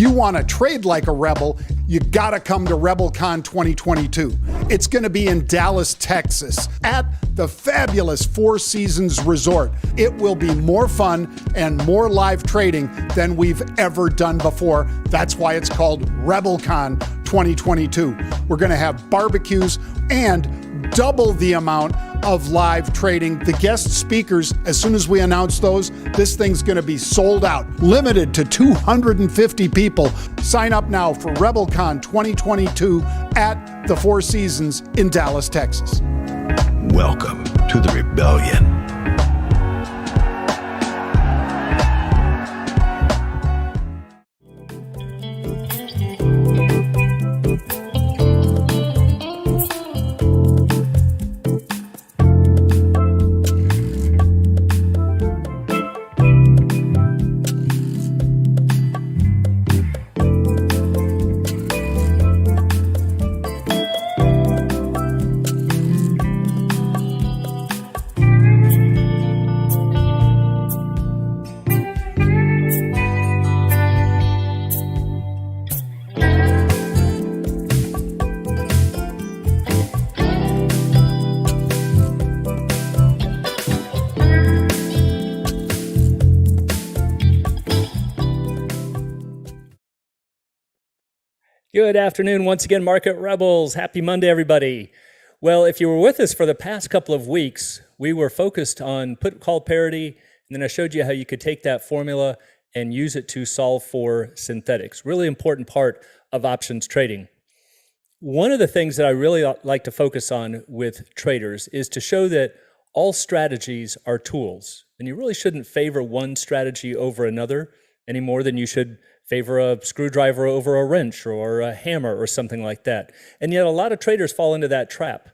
you want to trade like a rebel, you got to come to Rebelcon 2022. It's going to be in Dallas, Texas, at the fabulous Four Seasons Resort. It will be more fun and more live trading than we've ever done before. That's why it's called Rebelcon 2022. We're going to have barbecues and double the amount of live trading. The guest speakers, as soon as we announce those, this thing's going to be sold out, limited to 250 people. Sign up now for Rebelcon 2022 at the Four Seasons in Dallas, Texas. Welcome to the Rebellion. Good afternoon once again, Market Rebels. Happy Monday, everybody. Well, if you were with us for the past couple of weeks, we were focused on put-call parity, and then I showed you how you could take that formula and use it to solve for synthetics. Really important part of options trading. One of the things that I really like to focus on with traders is to show that all strategies are tools, and you really shouldn't favor one strategy over another any more than you should favor a screwdriver over a wrench or a hammer or something like that. And yet a lot of traders fall into that trap.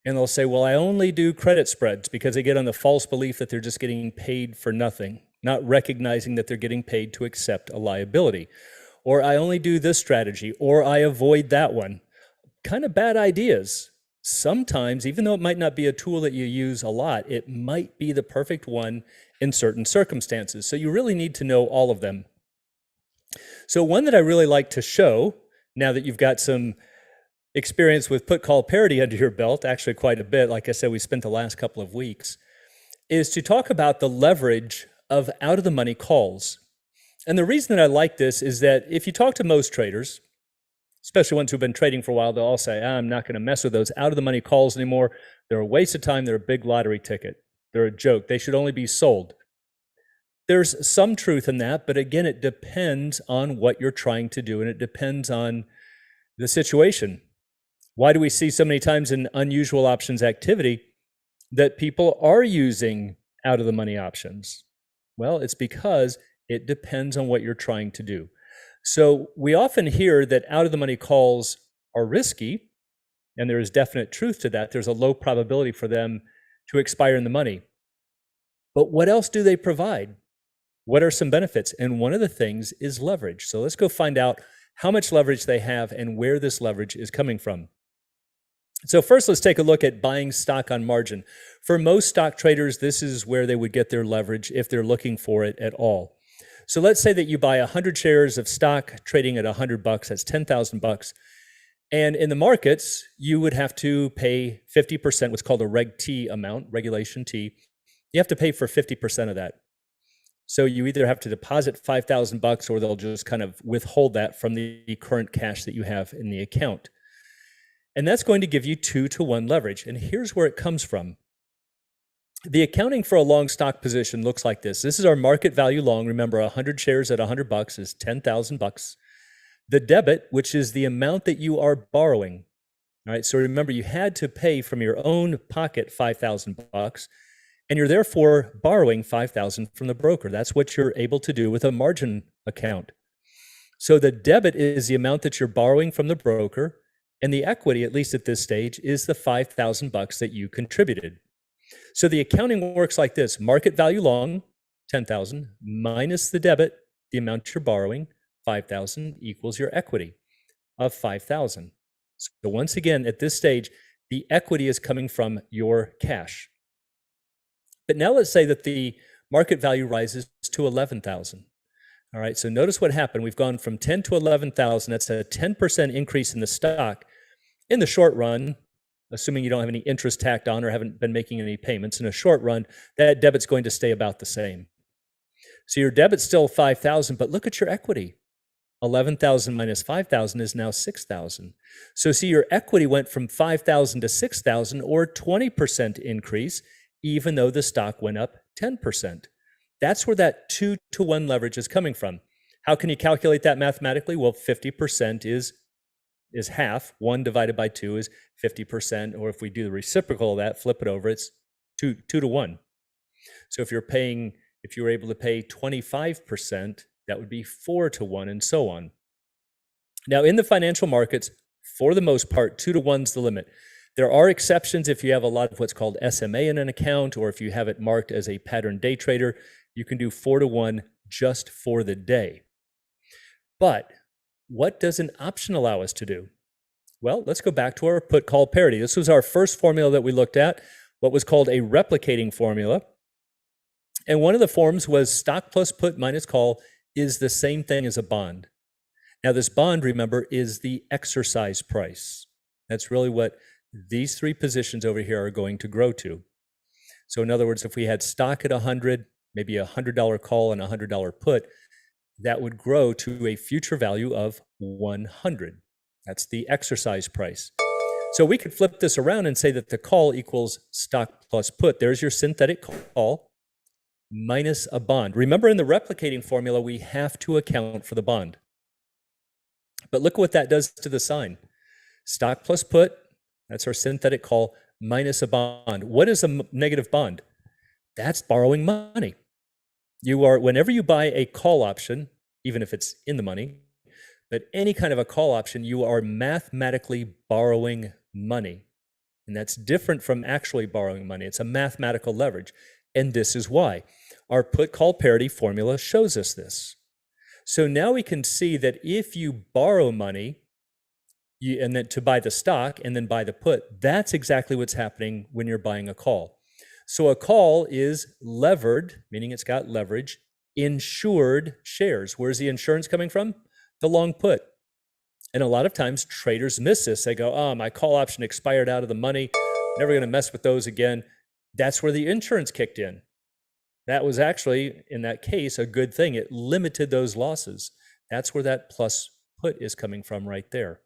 And they'll say, well, I only do credit spreads, because they get on the false belief that they're just getting paid for nothing, not recognizing that they're getting paid to accept a liability. Or I only do this strategy, or I avoid that one. Kind of bad ideas. Sometimes, even though it might not be a tool that you use a lot, it might be the perfect one in certain circumstances. So you really need to know all of them. So one that I really like to show, now that you've got some experience with put-call parity under your belt, actually quite a bit, like I said, we spent the last couple of weeks, is to talk about the leverage of out-of-the-money calls. And the reason that I like this is that if you talk to most traders, especially ones who've been trading for a while, they'll all say, I'm not going to mess with those out-of-the-money calls anymore. They're a waste of time. They're a big lottery ticket. They're a joke. They should only be sold. There's some truth in that, but again, it depends on what you're trying to do, and it depends on the situation. Why do we see so many times in unusual options activity that people are using out-of-the-money options? Well, it's because it depends on what you're trying to do. So we often hear that out-of-the-money calls are risky, and there is definite truth to that. There's a low probability for them to expire in the money. But what else do they provide? What are some benefits? And one of the things is leverage. So let's go find out how much leverage they have and where this leverage is coming from. So first, let's take a look at buying stock on margin. For most stock traders, this is where they would get their leverage if they're looking for it at all. So let's say that you buy 100 shares of stock trading at $100, that's $10,000. And in the markets, you would have to pay 50%, what's called a Reg T amount, Regulation T. You have to pay for 50% of that. So you either have to deposit $5,000 or they'll just kind of withhold that from the current cash that you have in the account. And that's going to give you 2-to-1 leverage. And here's where it comes from. The accounting for a long stock position looks like this. This is our market value long. Remember, 100 shares at $100 is $10,000. The debit, which is the amount that you are borrowing. All right, so remember, you had to pay from your own pocket $5,000. And you're therefore borrowing $5,000 from the broker. That's what you're able to do with a margin account. So the debit is the amount that you're borrowing from the broker, and the equity, at least at this stage, is the $5,000 that you contributed. So the accounting works like this: market value long, 10,000, minus the debit, the amount you're borrowing, 5,000, equals your equity of 5,000. So once again, at this stage, the equity is coming from your cash. But now let's say that the market value rises to 11,000. All right, so notice what happened. We've gone from 10 to 11,000. That's a 10% increase in the stock. In the short run, assuming you don't have any interest tacked on or haven't been making any payments, in a short run, that debit's going to stay about the same. So your debit's still 5,000, but look at your equity. 11,000 minus 5,000 is now 6,000. So see, your equity went from 5,000 to 6,000, or 20% increase, even though the stock went up 10%. That's where that 2-to-1 leverage is coming from. How can you calculate that mathematically? Well, 50% is half. 1 divided by 2 is 50%. Or if we do the reciprocal of that, flip it over, it's 2 to 1. So if you were able to pay 25%, that would be 4 to 1, and so on. Now, in the financial markets, for the most part, 2 to 1's the limit. There are exceptions if you have a lot of what's called SMA in an account, or if you have it marked as a pattern day trader, you can do 4 to 1 just for the day. But what does an option allow us to do? Well, let's go back to our put call parity. This was our first formula that we looked at, what was called a replicating formula. And one of the forms was stock plus put minus call is the same thing as a bond. Now, this bond, remember, is the exercise price. That's really what these three positions over here are going to grow to. So in other words, if we had stock at 100, maybe a $100 call and a $100 put, that would grow to a future value of 100. That's the exercise price. So we could flip this around and say that the call equals stock plus put. There's your synthetic call minus a bond. Remember, in the replicating formula, we have to account for the bond. But look what that does to the sign. Stock plus put, that's our synthetic call, minus a bond. What is a negative bond? That's borrowing money. Whenever you buy a call option, even if it's in the money, but any kind of a call option, you are mathematically borrowing money. And that's different from actually borrowing money. It's a mathematical leverage. And this is why. Our put call parity formula shows us this. So now we can see that if you borrow money, and then to buy the stock and then buy the put, that's exactly what's happening when you're buying a call. So a call is levered, meaning it's got leverage, insured shares. Where's the insurance coming from? The long put. And a lot of times traders miss this. They go, oh, my call option expired out of the money. Never going to mess with those again. That's where the insurance kicked in. That was actually, in that case, a good thing. It limited those losses. That's where that plus put is coming from right there.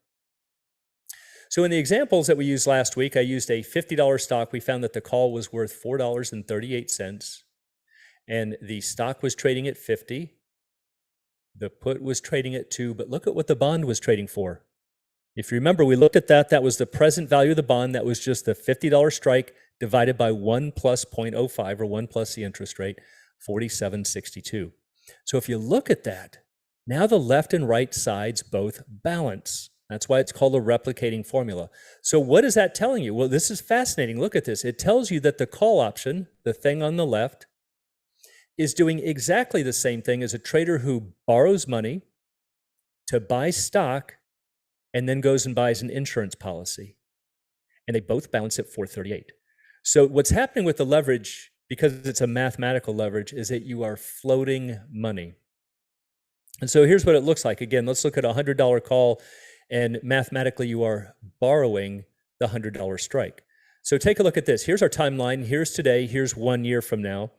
So in the examples that we used last week, I used a $50 stock. We found that the call was worth $4.38, and the stock was trading at 50. The put was trading at 2, but look at what the bond was trading for. If you remember, we looked at that. That was the present value of the bond. That was just the $50 strike divided by 1 plus 0.05, or 1 plus the interest rate, 47.62. So if you look at that, now the left and right sides both balance. That's why it's called a replicating formula. So what is that telling you? Well, this is fascinating. Look at this. It tells you that the call option, the thing on the left, is doing exactly the same thing as a trader who borrows money to buy stock and then goes and buys an insurance policy. And they both balance at 438. So what's happening with the leverage, because it's a mathematical leverage, is that you are floating money. And so here's what it looks like. Again, let's look at a $100 call, and mathematically you are borrowing the $100 strike. So take a look at this. Here's our timeline. Here's today. Here's 1 year from now.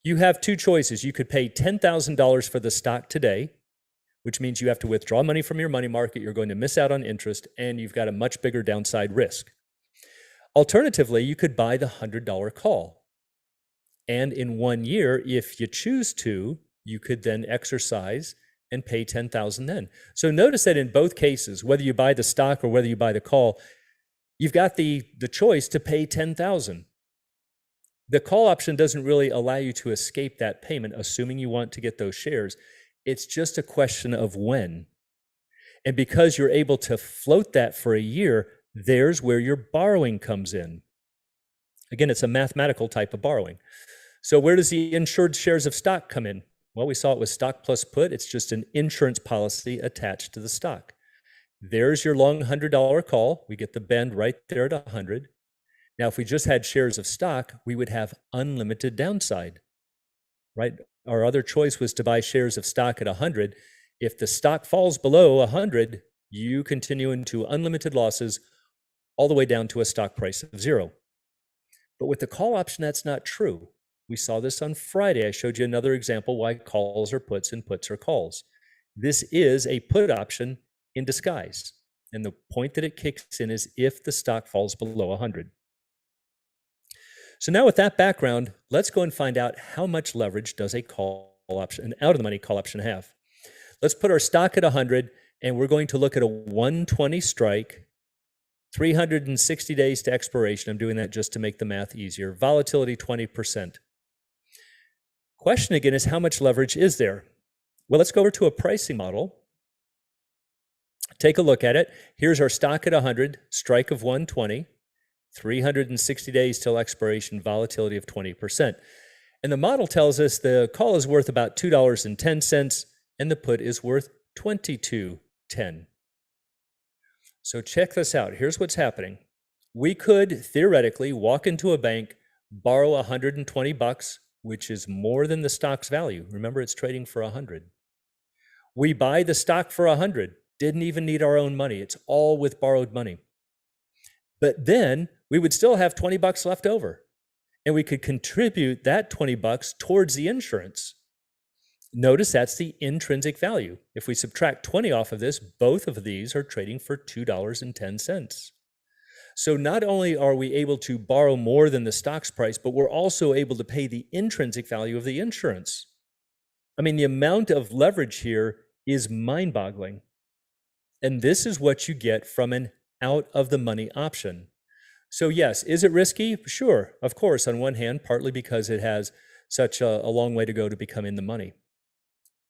You have two choices. You could pay $10,000 for the stock today, which means you have to withdraw money from your money market. You're going to miss out on interest, and you've got a much bigger downside risk. Alternatively, you could buy the $100 call. And in 1 year, if you choose to, you could then exercise and pay $10,000 then. So notice that in both cases, whether you buy the stock or whether you buy the call, you've got the choice to pay $10,000. The call option doesn't really allow you to escape that payment, assuming you want to get those shares. It's just a question of when. And because you're able to float that for a year, there's where your borrowing comes in. Again, it's a mathematical type of borrowing. So where does the insured shares of stock come in? Well, we saw it was stock plus put. It's just an insurance policy attached to the stock. There's your long $100 call. We get the bend right there at 100. Now, if we just had shares of stock, we would have unlimited downside, right? our other choice was to buy shares of stock at 100. If the stock falls below 100, you continue into unlimited losses all the way down to a stock price of 0. But with the call option, that's not true. We saw this on Friday. I showed you another example why calls are puts and puts are calls. This is a put option in disguise. And the point that it kicks in is if the stock falls below 100. So now with that background, let's go and find out how much leverage does a call option, an out-of-the-money call option have. Let's put our stock at 100, and we're going to look at a 120 strike, 360 days to expiration. I'm doing that just to make the math easier. Volatility 20%. Question again is how much leverage is there? Well, let's go over to a pricing model. Take a look at it. Here's our stock at 100, strike of 120, 360 days till expiration, volatility of 20%. And the model tells us the call is worth about $2.10 and the put is worth $22.10. So check this out. Here's what's happening. We could theoretically walk into a bank, borrow $120, which is more than the stock's value. Remember, it's trading for 100. We buy the stock for 100. Didn't even need our own money. It's all with borrowed money. But then we would still have $20 left over, and we could contribute that $20 towards the insurance. Notice that's the intrinsic value. If we subtract 20 off of this, both of these are trading for $2.10. So not only are we able to borrow more than the stock's price, but we're also able to pay the intrinsic value of the insurance. I mean, the amount of leverage here is mind-boggling. And this is what you get from an out-of-the-money option. So yes, is it risky? Sure, of course, on one hand, partly because it has such a long way to go to become in the money.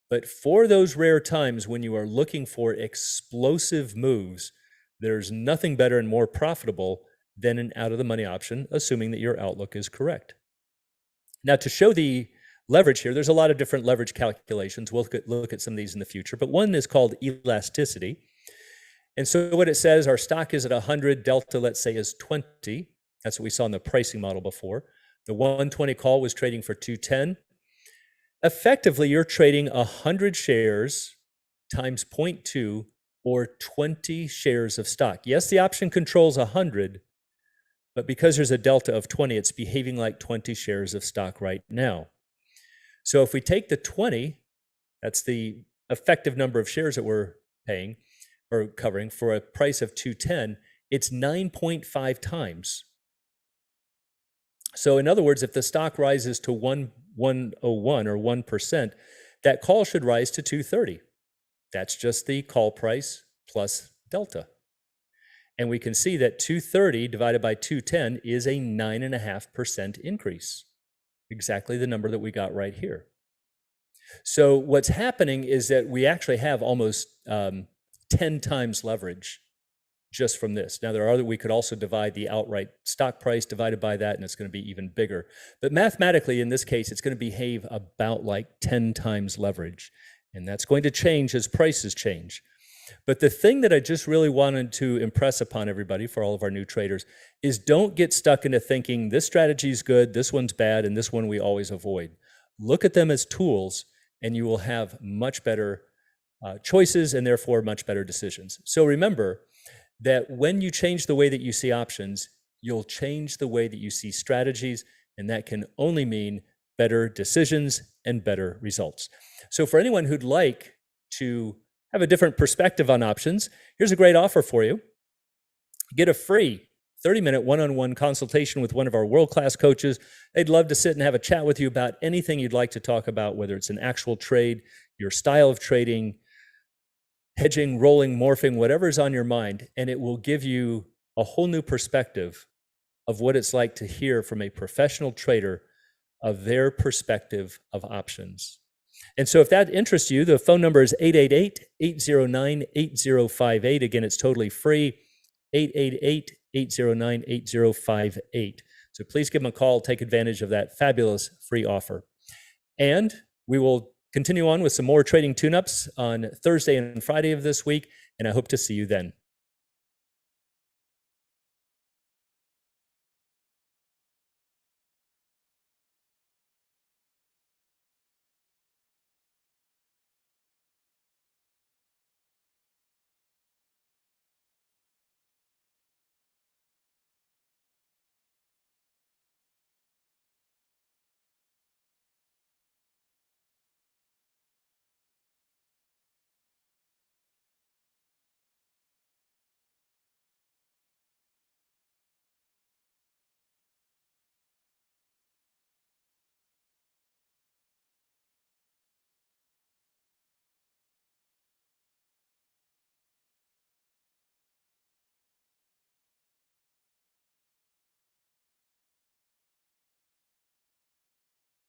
But for those rare times when you are looking for explosive moves, there's nothing better and more profitable than an out-of-the-money option, assuming that your outlook is correct. Now, to show the leverage here, there's a lot of different leverage calculations. We'll look at some of these in the future, but one is called elasticity. And so what it says, our stock is at 100, delta, let's say, is 20. That's what we saw in the pricing model before. The 120 call was trading for 210. Effectively, you're trading 100 shares times 0.2 or 20 shares of stock. Yes, the option controls 100, but because there's a delta of 20, it's behaving like 20 shares of stock right now. So if we take the 20, that's the effective number of shares that we're paying or covering for a price of 210, it's 9.5 times. So in other words, if the stock rises to 101 or 1%, that call should rise to 230. That's just the call price plus delta. And we can see that 230 divided by 210 is a 9.5% increase. Exactly the number that we got right here. So what's happening is that we actually have almost 10 times leverage just from this. Now, we could also divide the outright stock price divided by that, and it's going to be even bigger. But mathematically, in this case, it's going to behave about like 10 times leverage. And that's going to change as prices change. But the thing that I just really wanted to impress upon everybody, for all of our new traders, is don't get stuck into thinking this strategy is good, this one's bad, and this one we always avoid. Look at them as tools, and you will have much better choices and therefore much better decisions. So remember that when you change the way that you see options, you'll change the way that you see strategies, and that can only mean better decisions and better results. So for anyone who'd like to have a different perspective on options, here's a great offer for you. Get a free 30-minute one-on-one consultation with one of our world-class coaches. They'd love to sit and have a chat with you about anything you'd like to talk about, whether it's an actual trade, your style of trading, hedging, rolling, morphing, whatever's on your mind, and it will give you a whole new perspective of what it's like to hear from a professional trader of their perspective of options. And so if that interests you, the phone number is 888-809-8058. Again, it's totally free, 888-809-8058. So please give them a call, take advantage of that fabulous free offer. And we will continue on with some more trading tune-ups on Thursday and Friday of this week, and I hope to see you then.